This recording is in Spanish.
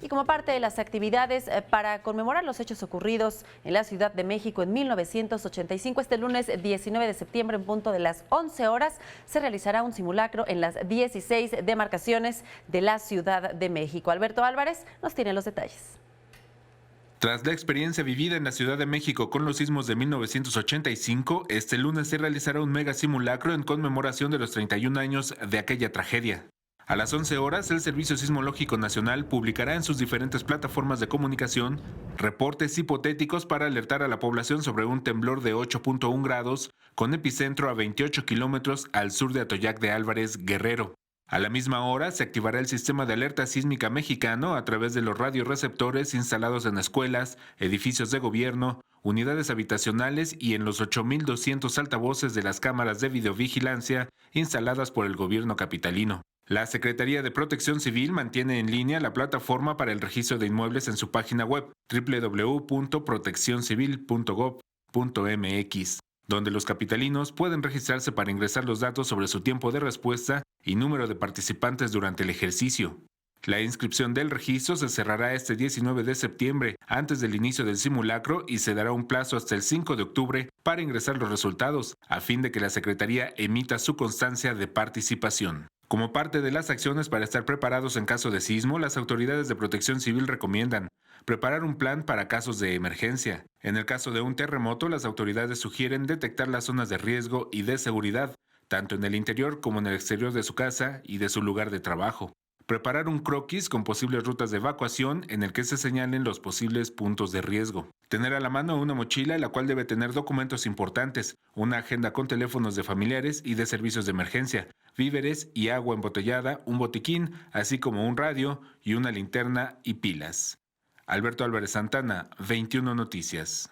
Y como parte de las actividades para conmemorar los hechos ocurridos en la Ciudad de México en 1985, este lunes 19 de septiembre en punto de las 11 horas se realizará un simulacro en las 16 demarcaciones de la Ciudad de México. Alberto Álvarez nos tiene los detalles. Tras la experiencia vivida en la Ciudad de México con los sismos de 1985, este lunes se realizará un mega simulacro en conmemoración de los 31 años de aquella tragedia. A las 11 horas, el Servicio Sismológico Nacional publicará en sus diferentes plataformas de comunicación reportes hipotéticos para alertar a la población sobre un temblor de 8.1 grados con epicentro a 28 kilómetros al sur de Atoyac de Álvarez, Guerrero. A la misma hora se activará el sistema de alerta sísmica mexicano a través de los radioreceptores instalados en escuelas, edificios de gobierno, unidades habitacionales y en los 8.200 altavoces de las cámaras de videovigilancia instaladas por el gobierno capitalino. La Secretaría de Protección Civil mantiene en línea la plataforma para el registro de inmuebles en su página web www.proteccioncivil.gov.mx, donde los capitalinos pueden registrarse para ingresar los datos sobre su tiempo de respuesta y número de participantes durante el ejercicio. La inscripción del registro se cerrará este 19 de septiembre, antes del inicio del simulacro, y se dará un plazo hasta el 5 de octubre para ingresar los resultados, a fin de que la Secretaría emita su constancia de participación. Como parte de las acciones para estar preparados en caso de sismo, las autoridades de Protección Civil recomiendan preparar un plan para casos de emergencia. En el caso de un terremoto, las autoridades sugieren detectar las zonas de riesgo y de seguridad, tanto en el interior como en el exterior de su casa y de su lugar de trabajo. Preparar un croquis con posibles rutas de evacuación en el que se señalen los posibles puntos de riesgo. Tener a la mano una mochila la cual debe tener documentos importantes, una agenda con teléfonos de familiares y de servicios de emergencia, víveres y agua embotellada, un botiquín, así como un radio y una linterna y pilas. Alberto Álvarez Santana, 21 Noticias.